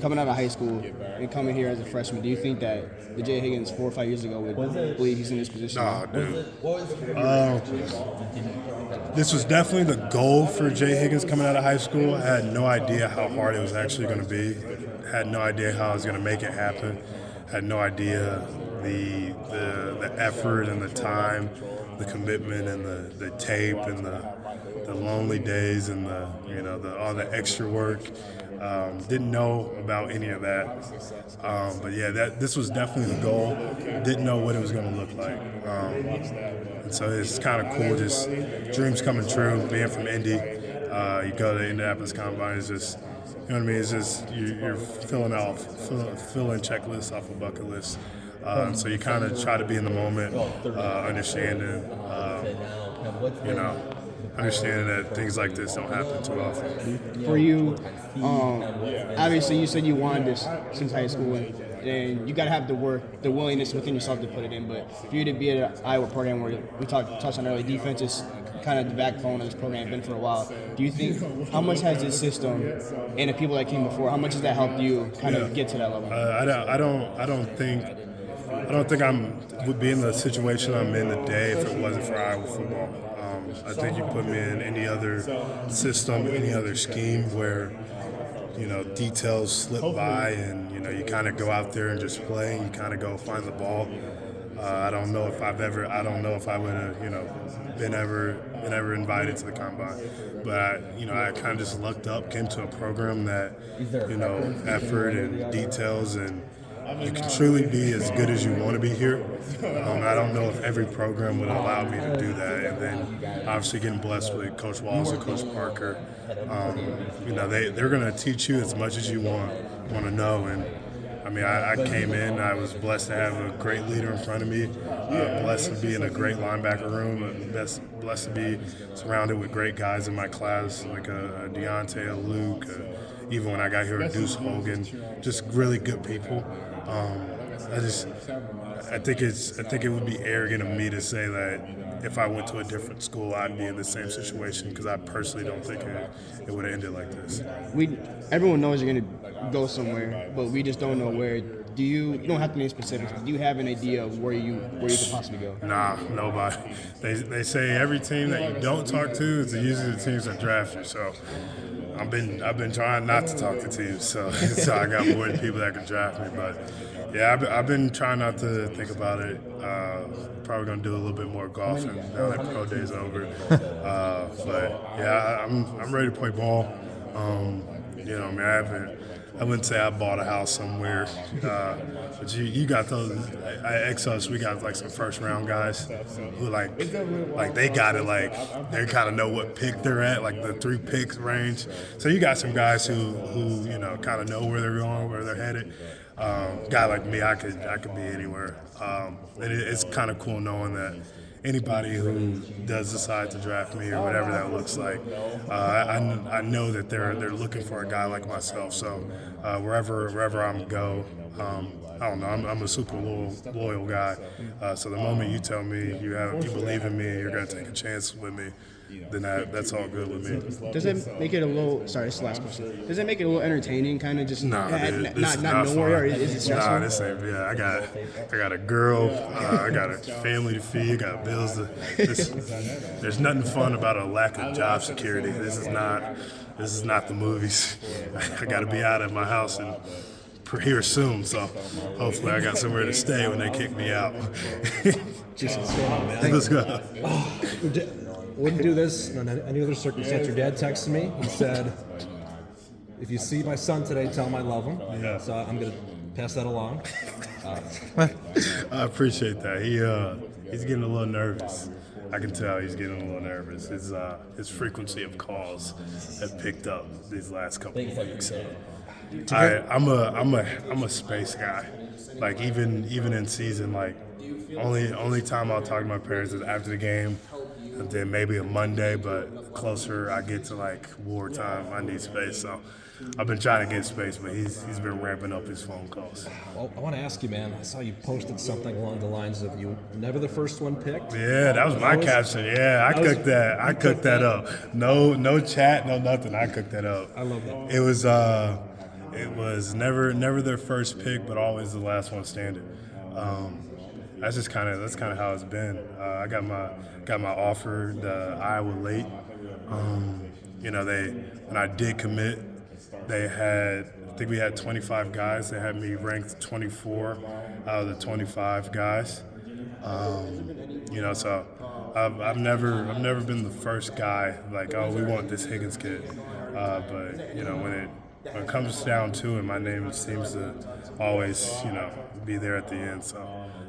Coming out of high school and coming here as a freshman, do you think that the Jay Higgins 4 or 5 years ago would believe he's in this position? Nah, dude. This was definitely the goal for Jay Higgins coming out of high school. I had no idea how hard it was actually going to be. Had no idea how I was going to make it happen. Had no idea the effort and the time, the commitment and the tape and the lonely days and all the extra work. Didn't know about any of that, but yeah, this was definitely the goal. Didn't know what it was going to look like, and so it's kind of cool. Just dreams coming true. Being from Indy, you go to the Indianapolis Combine. It's just, you know what I mean. It's just you're filling checklists off a bucket list. So you kind of try to be in the moment, understanding that things like this don't happen too often. For you, obviously you said you wanted this since high school, and you got to have the work, the willingness within yourself to put it in. But for you to be at an Iowa program where we touched on early, defense is kind of the backbone of this program, been for a while. Do you think, how much has this system and the people that came before, how much has that helped you kind of get to that level? I don't think would be in the situation I'm in today if it wasn't for Iowa football. I think you put me in any other system, any other scheme where, details slip by and, you kind of go out there and just play and you kind of go find the ball. I don't know if I would have, been ever invited to the combine. But I kind of just lucked up, came to a program that, effort and details and you can truly be as good as you want to be here. I don't know if every program would allow me to do that. And then obviously getting blessed with Coach Walls and Coach Parker, they're going to teach you as much as you want to know. And I came in, I was blessed to have a great leader in front of me, blessed to be in a great linebacker room, blessed to be surrounded with great guys in my class, like a Deontay, a Luke, even when I got here, a Deuce Hogan, just really good people. I think it would be arrogant of me to say that if I went to a different school, I'd be in the same situation, because I personally don't think it would have ended like this. Everyone knows you're going to go somewhere, but we just don't know where. You don't have to name specifics, but do you have an idea of where you could possibly go? Nah, nobody. They say every team that you don't talk to is usually the teams that draft you. So I've been trying not to talk to teams, so I got more than people that can draft me. But yeah, I've been trying not to think about it. Probably gonna do a little bit more golfing now that pro day's over. But yeah, I'm ready to play ball. I wouldn't say I bought a house somewhere, but you got those. At Exos, we got like some first round guys who like they got it, like they kind of know what pick they're at, like the 3 picks range. So you got some guys who kind of know where they're going, where they're headed. Guy like me, I could be anywhere, and it's kind of cool knowing that anybody who does decide to draft me or whatever that looks like, I know that they're looking for a guy like myself. So wherever I'm go, I don't know. I'm a super loyal guy. So the moment you tell me you believe in me and you're gonna take a chance with me, then that's all good with me. Does it make it a little? Sorry, this is the last question. Does it make it a little entertaining, kind of just not knowing, or is it stressful? Nah, this ain't. Yeah, I got a girl. I got a family to feed. I got bills to. There's nothing fun about a lack of job security. This is not the movies. I got to be out of my house and here soon, so hopefully I got somewhere to stay when they kick me out. Let's go. Wouldn't do this in any other circumstance. Your dad texted me and said, if you see my son today, tell him I love him. Yeah. So I'm going to pass that along. I appreciate that. He's getting a little nervous. I can tell he's getting a little nervous. His frequency of calls have picked up these last couple of weeks. I'm a space guy. Like even in season, like only time I'll talk to my parents is after the game, and then maybe a Monday. But the closer I get to like wartime, I need space. So I've been trying to get space, but he's been ramping up his phone calls. Well, I want to ask you, man. I saw you posted something along the lines of you never the first one picked. Yeah, that was my caption. Yeah, I cooked that up. No chat, no nothing. I cooked that up. I love that. it was never their first pick, but always the last one standing. That's kind of how it's been. I got my offer to Iowa late. When I did commit, I think we had 25 guys. They had me ranked 24 out of the 25 guys. So I've never been the first guy like, oh, we want this Higgins kid. But when it comes down to it, my name seems to always be there at the end. So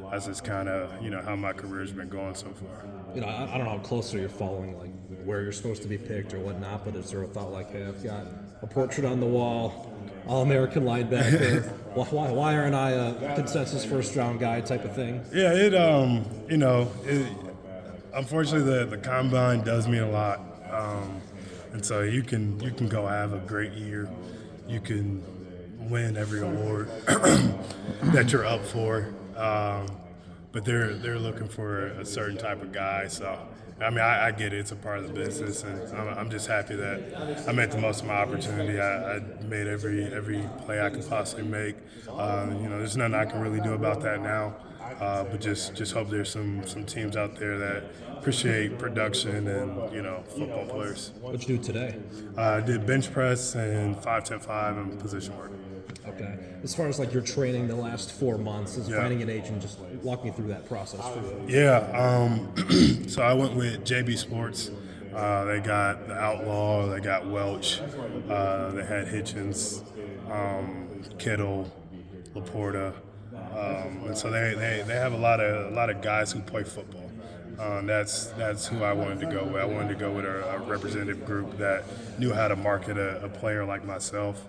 that's just kind of how my career's been going so far. I don't know how closely you're following, like where you're supposed to be picked or whatnot, but is there a thought like, hey, I've got a portrait on the wall, All-American linebacker. Why aren't I a consensus first-round guy type of thing? Yeah, unfortunately the combine does mean a lot, and so you can go have a great year, you can win every award that you're up for. But they're looking for a certain type of guy. So, I mean, I get it. It's a part of the business, and I'm just happy that I made the most of my opportunity. I made every play I could possibly make. There's nothing I can really do about that now. But just hope there's some teams out there that appreciate production and football players. What'd you do today? I did bench press and 5-10-5 and position work. Okay. As far as like your training the last 4 months, is finding an agent, just walk me through that process for you. Yeah. So I went with JB Sports. They got the Outlaw. They got Welch. They had Hitchens, Kittle, Laporta. And so they have a lot of guys who play football. That's who I wanted to go with. I wanted to go with a representative group that knew how to market a player like myself.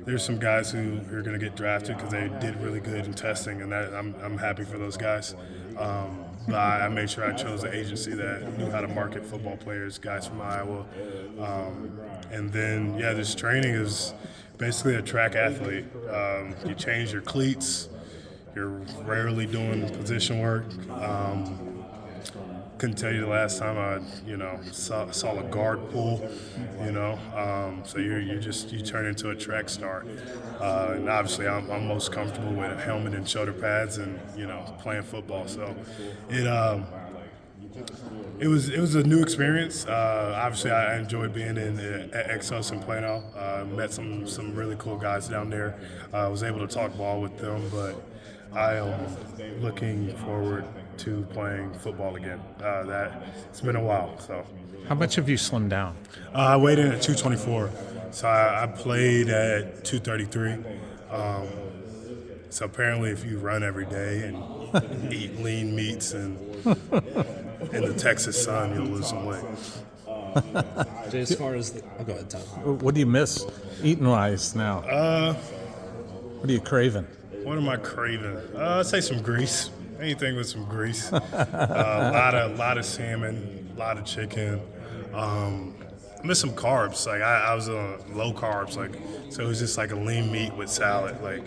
There's some guys who are going to get drafted because they did really good in testing, and I'm happy for those guys. But I made sure I chose an agency that knew how to market football players, guys from Iowa. And then, this training is basically a track athlete. You change your cleats. You're rarely doing position work. Couldn't tell you the last time I, saw a guard pull, So you turn into a track star. And obviously I'm most comfortable with a helmet and shoulder pads and, playing football. So it was a new experience. Obviously I enjoyed being at Exos in Plano. Met some really cool guys down there. Was able to talk ball with them, but I am looking forward to playing football again. It's been a while. So, how much have you slimmed down? I weighed in at 224, so I played at 233. So apparently, if you run every day and eat lean meats and in the Texas sun, you'll lose some weight. Jay, as far as go ahead, Tom. What do you miss eating-wise now? What are you craving? What am I craving? I'd say some grease. Anything with some grease. A lot of salmon, a lot of chicken. I miss some carbs. Like I was on low carbs, so it was just like a lean meat with salad. Like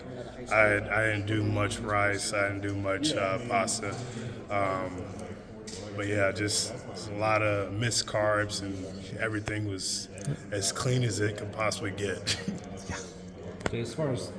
I didn't do much rice. I didn't do much pasta. But yeah, just a lot of missed carbs, and everything was as clean as it could possibly get. Jay, as far as